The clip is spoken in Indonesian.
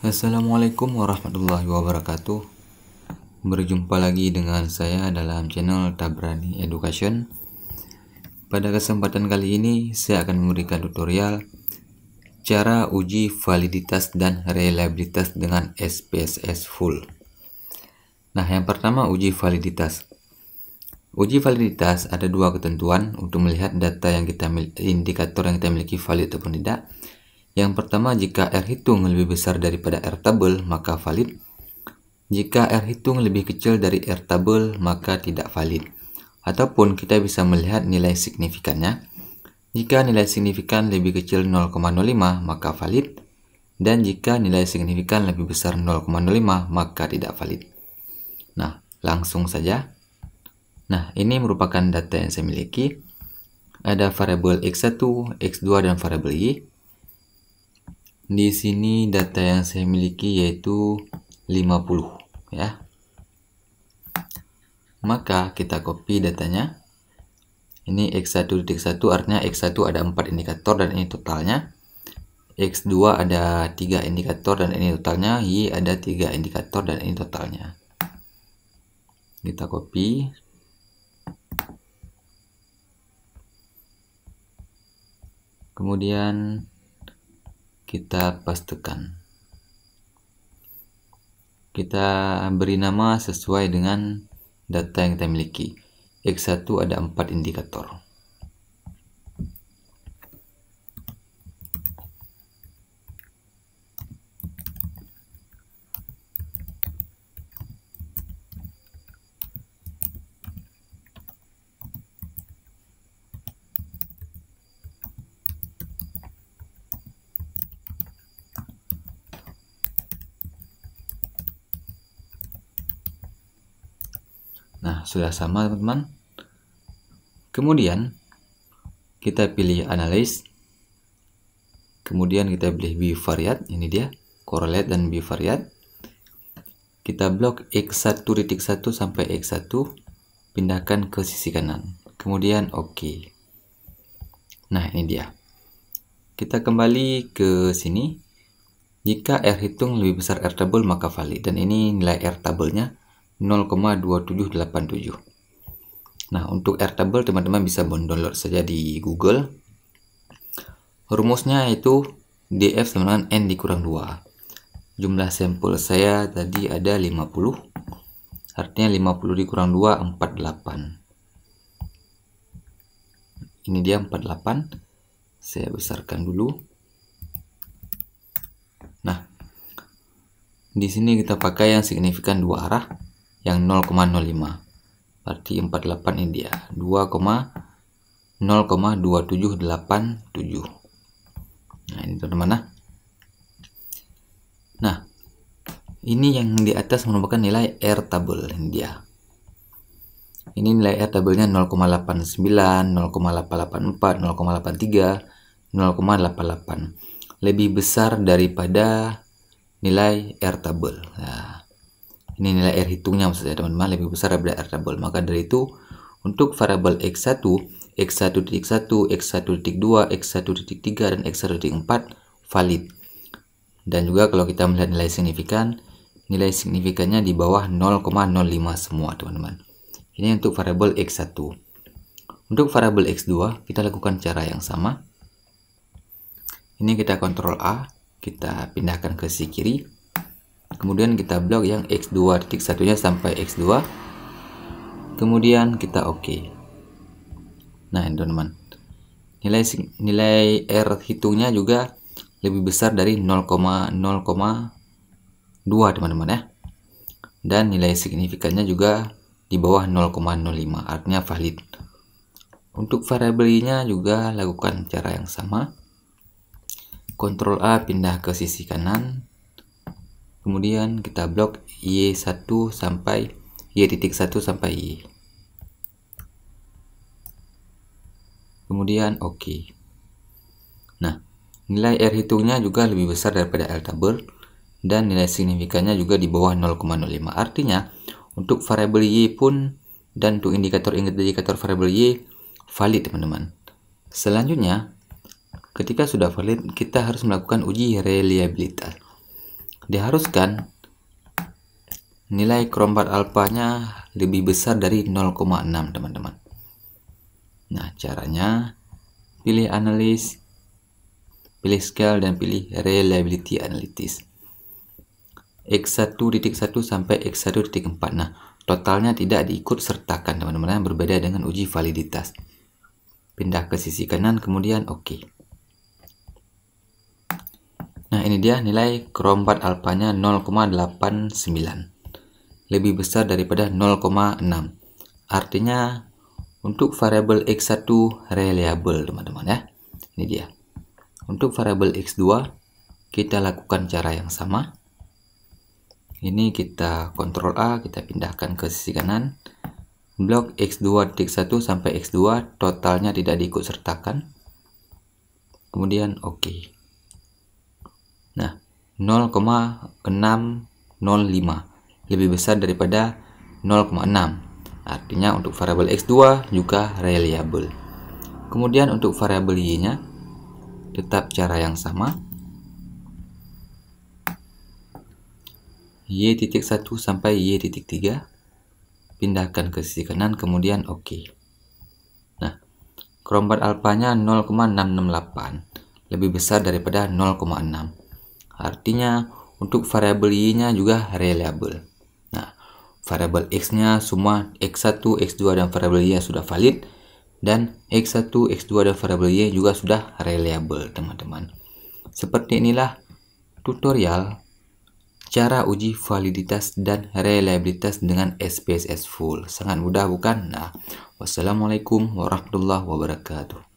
Assalamualaikum warahmatullahi wabarakatuh. Berjumpa lagi dengan saya dalam channel Tabrani Education. Pada kesempatan kali ini saya akan memberikan tutorial cara uji validitas dan reliabilitas dengan SPSS full. Nah, yang pertama uji validitas. Uji validitas ada dua ketentuan untuk melihat data yang indikator yang kita miliki valid ataupun tidak. Yang pertama, jika R hitung lebih besar daripada R tabel, maka valid. Jika R hitung lebih kecil dari R tabel, maka tidak valid. Ataupun kita bisa melihat nilai signifikannya. Jika nilai signifikan lebih kecil 0,05, maka valid. Dan jika nilai signifikan lebih besar 0,05, maka tidak valid. Nah, langsung saja. Nah, ini merupakan data yang saya miliki. Ada variabel X1, X2, dan variabel Y. Di sini data yang saya miliki yaitu 50 ya. Maka kita copy datanya. Ini X1.1 artinya X1 ada 4 indikator dan ini totalnya. X2 ada 3 indikator dan ini totalnya. Y ada 3 indikator dan ini totalnya. Kita copy. Kemudian kita pastekan. Kita beri nama sesuai dengan data yang kita miliki. X1 ada 4 indikator. Nah, sudah sama teman-teman. Kemudian kita pilih analyze. Kemudian kita pilih bivariate, ini dia, correlate dan bivariate. Kita blok X1.1 sampai X1, pindahkan ke sisi kanan. Kemudian OK. Nah, ini dia. Kita kembali ke sini. Jika R hitung lebih besar R tabel, maka valid. Dan ini nilai R tabelnya 0,2787. Nah, untuk R tabel teman-teman bisa download saja di Google. Rumusnya itu DF sama dengan N dikurang 2. Jumlah sampel saya tadi ada 50. Artinya 50 dikurang 2, 48. Ini dia 48. Saya besarkan dulu. Nah, di sini kita pakai yang signifikan dua arah. Yang 0,05 berarti 48 ini dia 2,0,2787. Nah, ini teman-teman. Nah, ini yang di atas merupakan nilai R tabel, ini dia. Ini nilai R tabelnya 0,89, 0,884, 0,83, 0,88. Lebih besar daripada nilai R tabel. Nah, ini nilai R hitungnya maksudnya teman-teman, lebih besar daripada R tabel. Maka dari itu untuk variabel X1, X1.1, X1.2, X1.3 dan X1.4 valid. Dan juga kalau kita melihat nilai signifikannya di bawah 0,05 semua teman-teman. Ini untuk variabel X1. Untuk variabel X2 kita lakukan cara yang sama. Ini kita Ctrl A, kita pindahkan ke sisi kiri. Kemudian kita blok yang X2.1-nya sampai X2. Kemudian kita OK. Nah, teman-teman. Nilai R hitungnya juga lebih besar dari 0,02 teman-teman ya. Dan nilai signifikannya juga di bawah 0,05, artinya valid. Untuk variabel Y-nya juga lakukan cara yang sama. Ctrl A pindah ke sisi kanan. Kemudian kita blok Y1 sampai Y.1 sampai Y. Kemudian OK. Nah, nilai R hitungnya juga lebih besar daripada R tabel dan nilai signifikannya juga di bawah 0,05. Artinya untuk variabel Y pun dan untuk indikator variabel Y valid teman-teman. Selanjutnya, ketika sudah valid, kita harus melakukan uji reliabilitas. diharuskan nilai krombat alfanya lebih besar dari 0,6 teman-teman. Nah, caranya pilih analis, pilih scale, dan pilih reliability analysis. X1.1 sampai X1.4. Nah, totalnya tidak diikut sertakan teman-teman, berbeda dengan uji validitas. Pindah ke sisi kanan, kemudian oke. Nah, ini dia nilai krombat alfanya 0,89, lebih besar daripada 0,6. Artinya untuk variabel X1 reliable teman-teman ya. Ini dia. Untuk variabel X2 kita lakukan cara yang sama. Ini kita Ctrl A, kita pindahkan ke sisi kanan. Blok X2.1 sampai X2 totalnya tidak diikut sertakan. Kemudian oke. Nah, 0,605 lebih besar daripada 0,6. Artinya untuk variabel X2 juga reliable. Kemudian untuk variabel Y-nya tetap cara yang sama. Y.1 sampai Y.3. Pindahkan ke sisi kanan, kemudian oke. Nah, krombat alfanya 0,668, lebih besar daripada 0,6. Artinya untuk variabel Y-nya juga reliable. Nah, variabel X-nya semua X1, X2 dan variabel Y sudah valid, dan X1, X2 dan variabel Y juga sudah reliable, teman-teman. Seperti inilah tutorial cara uji validitas dan reliabilitas dengan SPSS full. Sangat mudah bukan? Nah, wassalamualaikum warahmatullahi wabarakatuh.